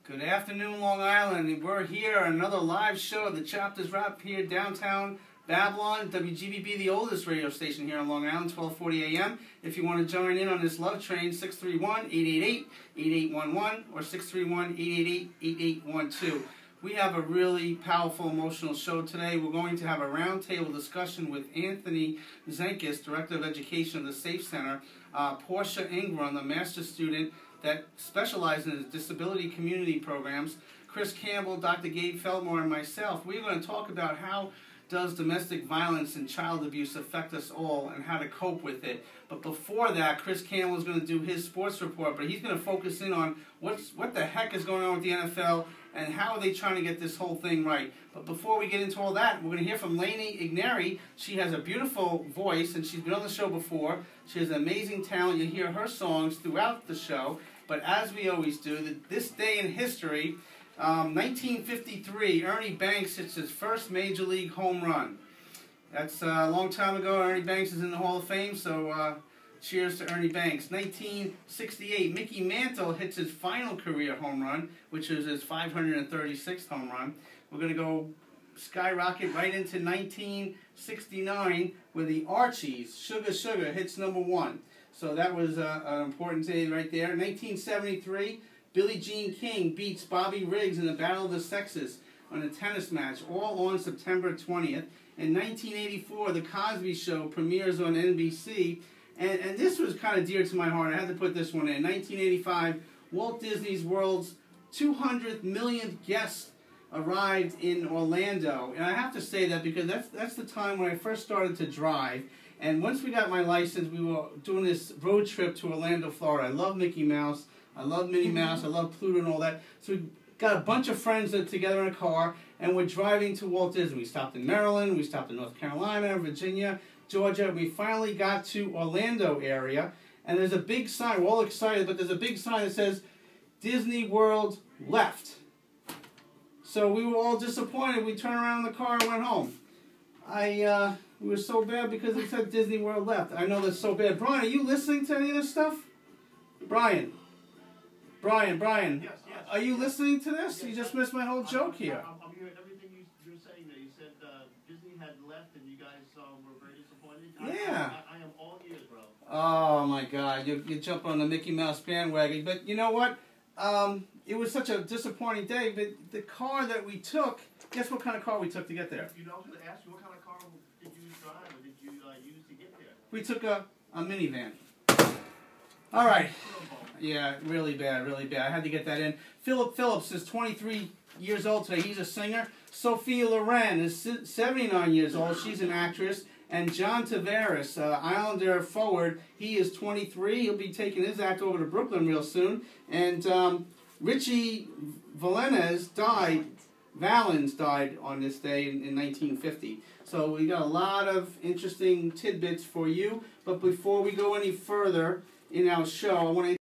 Good afternoon, Long Island. We're here on another live show of the Chapters Rap here downtown Babylon, WGBB, the oldest radio station here on Long Island, 1240 a.m. If you want to join in on this love train, 631-888-8811 or 631-888-8812. We have a really powerful, emotional show today. We're going to have a roundtable discussion with Anthony Zenkis, Director of Education of the Safe Center, Portia Ingram, the master student that specializes in disability community programs, Chris Campbell, Dr. Gabe Feldmore, and myself. We're going to talk about how does domestic violence and child abuse affect us all and how to cope with it. But before that, Chris Campbell is going to do his sports report, but he's going to focus in on what the heck is going on with the NFL and how are they trying to get this whole thing right. But before we get into all that, we're going to hear from Lainey Igneri. She has a beautiful voice, and she's been on the show before. She has amazing talent. You'll hear her songs throughout the show. But as we always do, this day in history, 1953, Ernie Banks hits his first Major League home run. That's a long time ago. Ernie Banks is in the Hall of Fame, so cheers to Ernie Banks. 1968, Mickey Mantle hits his final career home run, which is his 536th home run. We're going to go skyrocket right into 1969, where the Archies, Sugar Sugar, hits #1. So that was an important day right there. 1973, Billie Jean King beats Bobby Riggs in the Battle of the Sexes on a tennis match, all on September 20th. In 1984, The Cosby Show premieres on NBC, and this was kind of dear to my heart. I had to put this one in. 1985, Walt Disney World's 200th millionth guest arrived in Orlando. And I have to say that because that's the time when I first started to drive. And once we got my license, we were doing this road trip to Orlando, Florida. I love Mickey Mouse. I love Minnie Mouse. I love Pluto and all that. So we got a bunch of friends together in a car, and we're driving to Walt Disney. We stopped in Maryland. We stopped in North Carolina, Virginia, Georgia. We finally got to Orlando area, and there's a big sign. We're all excited, but there's a big sign that says Disney World left. So we were all disappointed. We turned around in the car and went home. We were so bad because it said Disney World left. I know that's so bad. Brian, are you listening to any of this stuff? Brian. Yes. Are you listening to this? Yes, you just missed my whole joke here. I'm hearing everything you're saying there. You said Disney had left and you guys were very disappointed. Yeah. I am all ears, bro. Oh, my God. You jump on the Mickey Mouse bandwagon. But you know what? It was such a disappointing day. But the car that we took, guess what kind of car we took to get there? You know, I was going to ask you, what kind of car did you drive or did you use to get there? We took a minivan. All right. Yeah, really bad, really bad. I had to get that in. Philip Phillips is 23 years old today. He's a singer. Sophia Loren is 79 years old. She's an actress. And John Tavares, Islander forward, he is 23. He'll be taking his act over to Brooklyn real soon. And Richie Valens died on this day in 1950. So we got a lot of interesting tidbits for you. But before we go any further in our show, I want to